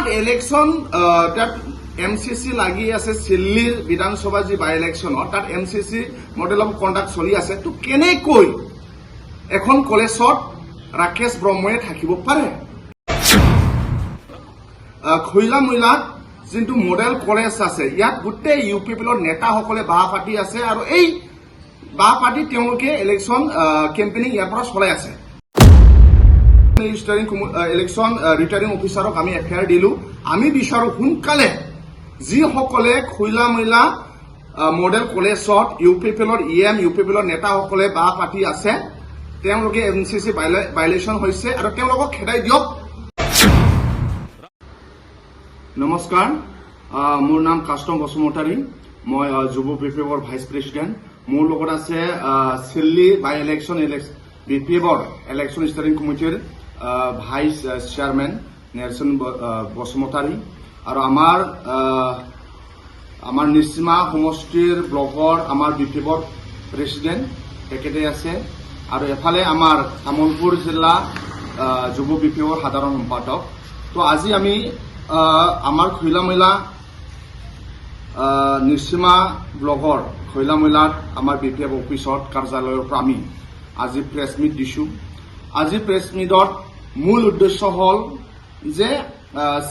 তাত ইলেকশ্যন তাত MCC লাগি আছে চিল্লিৰ বিধানসভা যি বাই ইলেকশ্যনত তাত MCC মডেল অফ কণ্ডাক্ট চলি আছে তো কেনেকৈ এখন কলেজত ৰাকেশ ব্ৰহ্মই থাকিব পাৰে খৈলা মৈলাত যোনটো মডেল কলেজ আছে ইয়াত গোটেই UPPৰ নেতাসকলে বাহ পাতি আছে আৰু এই বাহ পাতি তেওঁলোকে ইলেকশ্যন কেম্পেইনিং ইয়াৰ পৰা চলাই আছে ইলেকশ্যন ৰিটাৰ্নিং অফিচাৰক আমি এফআইআৰ দিলো আমি বিচাৰো সোনকালে যিসকলে খৈলা মৈলা মডেল কলেজত UPPৰ UPPৰ নেতাসকলে বাহ পাতি আছে তেওঁলোকে MCC ভাইলেশ্যন হৈছে আৰু তেওঁলোকক খেদাই দিয়ক নমস্কাৰ মোৰ নাম কাষ্টম বসুমতাৰী মই যুৱ BPFৰ ভাইচ প্ৰেছিডেণ্ট মোৰ লগত আছে চিল্লি বাই ইলেকশ্যন BPFৰ ইলেকশ্যন ষ্টাৰিং কমিটিৰ ভাইচ চেয়াৰমেন নেলছন বসুমতাৰী আৰু আমাৰ নিশ্চিমা সমষ্টিৰ ব্লকৰ আমাৰ BPFৰ প্ৰেছিডেণ্ট তেখেতে আছে আৰু এফালে আমাৰ তামোলপুৰ জিলা যুৱ BPFৰ সাধাৰণ সম্পাদক তো আজি আমি আমাৰ খৈলা মৈলা নিশ্চিমা ব্লকৰ খৈলা মৈলাত আমাৰ BPF অফিচত কাৰ্যালয়ৰ পৰা আমি আজি প্ৰেছ মিট দিছোঁ আজি প্ৰেছ মিটত মূল উদ্দেশ্য হ'ল যে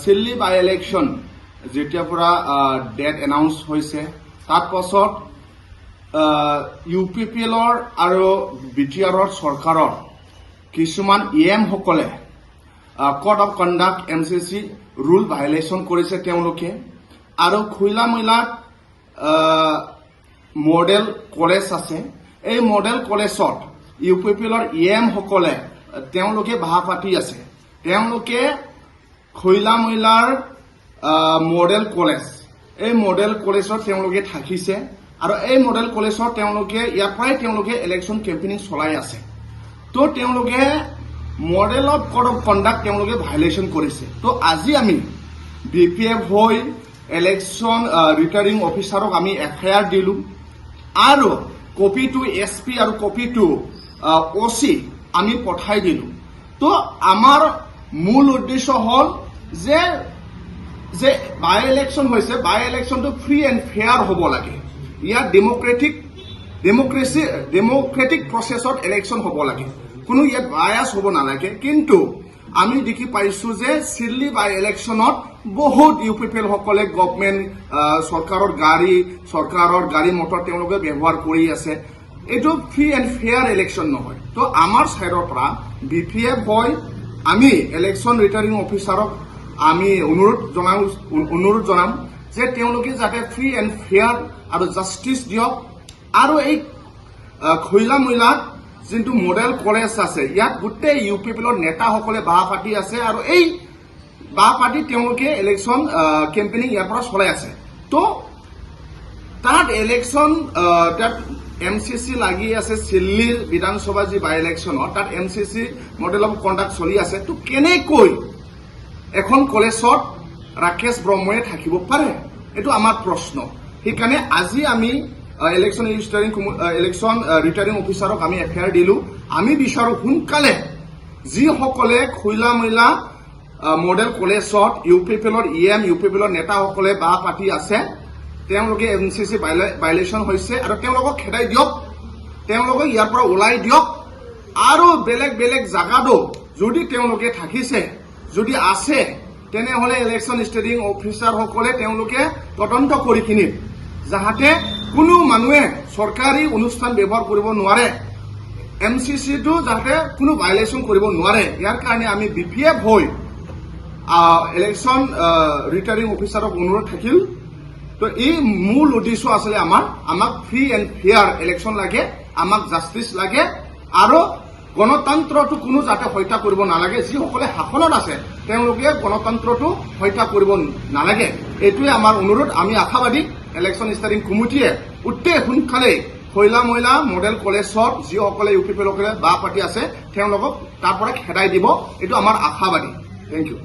চিল্লি বাই ইলেকশ্যন যেতিয়াৰ পৰা ডেট এনাউন্স হৈছে তাৰ পাছত UPPৰ আৰু BTRৰ চৰকাৰৰ কিছুমান সকলে code of conduct MCC rule violation কৰিছে তেওঁলোকে আৰু খৈলা মৈলাত মডেল কলেজ আছে এই মডেল কলেজত UPPৰ সকলে তেওঁলোকে বাহ পাতি আছে তেওঁলোকে খৈলা মৈলাৰ মডেল কলেজ এই মডেল কলেজত তেওঁলোকে থাকিছে আৰু এই মডেল কলেজত তেওঁলোকে ইয়াৰ পৰাই তেওঁলোকে ইলেকশ্যন কেম্পেইনিং চলাই আছে তো তেওঁলোকে model of code of conduct তেওঁলোকে ভাইলেশ্যন কৰিছে তো আজি আমি BPF হৈ ইলেকশ্যন ৰিটাৰ্নিং অফিচাৰক আমি এফআইআৰ দিলো আৰু কপি টু SP আৰু কপি টু OC আমি পঠাই দিলো তো আমাৰ মূল উদ্দেশ্য হ'ল যে বাই ইলেকশ্যন হৈছে বাই ইলেকশ্যনটো ফ্ৰী এণ্ড ফেয়াৰ হ'ব লাগে ইয়াত ডেমক্ৰেটিক প্ৰচেছত ইলেকশ্যন হ'ব লাগে কোনো ইয়াত বায়াস হ'ব নালাগে কিন্তু আমি দেখি পাইছো যে চিল্লি বাই ইলেকশ্যনত বহুত UPPৰ সকলে গভৰ্ণমেণ্ট চৰকাৰৰ গাড়ী মটৰ তেওঁলোকে ব্যৱহাৰ কৰি আছে এইটো ফ্ৰী এণ্ড ফেয়াৰ ইলেকশ্যন নহয় তো আমাৰ চাইডৰ পৰা BPF হৈ আমি ইলেকশ্যন ৰিটাৰ্নিং অফিচাৰক আমি অনুৰোধ জনাম যে তেওঁলোকে যাতে ফ্ৰী এণ্ড ফেয়াৰ আৰু জাষ্টিছ দিয়ক আৰু এই খৈলা মৈলাত যোনটো মডেল কলেজ আছে ইয়াত গোটেই UPPৰ নেতাসকলে বাহ পাতি আছে আৰু এই বাহ পাতি তেওঁলোকে ইলেকশ্যন কেম্পেইনিং ইয়াৰ পৰা চলাই আছে তো তাত ইলেকশ্যন তাত MCC লাগি আছে চিল্লিৰ বিধানসভা যি বাই ইলেকশ্যনত তাত MCC মডেল অফ কণ্ডাক্ট চলি আছে তো কেনেকৈ এখন কলেজত ৰাকেশ ব্ৰহ্মই থাকিব পাৰে এইটো আমাৰ প্ৰশ্ন সেইকাৰণে আজি আমি ইলেকশ্যন ৰিটাৰ্নিং অফিচাৰক আমি এফআইআৰ দিলো আমি বিচাৰো সোনকালে যিসকলে খৈলা মৈলা মডেল কলেজত UPPৰ নেতাসকলে বাহ পাতি আছে তেওঁলোকে MCC ভাইলেশ্যন হৈছে আৰু তেওঁলোকক খেদাই দিয়ক তেওঁলোকক ইয়াৰ পৰা ওলাই দিয়ক আৰু বেলেগ জাগাতো যদি তেওঁলোকে থাকিছে যদি আছে তেনেহলে ইলেকশ্যন ষ্টাডিং অফিচাৰসকলে তেওঁলোকে তদন্ত কৰি কিনি যাহাতে কোনো মানুহে চৰকাৰী অনুষ্ঠান ব্যৱহাৰ কৰিব নোৱাৰে MCCটো যাতে কোনো ভাইলেশ্যন কৰিব নোৱাৰে ইয়াৰ কাৰণে আমি BPF হৈ ইলেকশ্যন ৰিটাৰ্নিং অফিচাৰক অনুৰোধ থাকিল তো এই মূল উদ্দেশ্য আছিলে আমাক ফ্ৰী এণ্ড ফেয়াৰ ইলেকশ্যন লাগে আমাক জাষ্টিছ লাগে আৰু গণতন্ত্ৰটো কোনো যাতে হত্যা কৰিব নালাগে যিসকলে শাসনত আছে তেওঁলোকে গণতন্ত্ৰটো হত্যা কৰিব নালাগে এইটোৱে আমাৰ অনুৰোধ আমি আশাবাদী ইলেকশ্যন ষ্টাৰিং কমিটিয়ে অতি সোনকালে খৈলা মৈলা মডেল কলেজত যিসকলে UPPৰ সকলে বাহ পাতি আছে তেওঁলোকক তাৰ পৰা খেদাই দিব এইটো আমাৰ আশাবাদী থেংক ইউ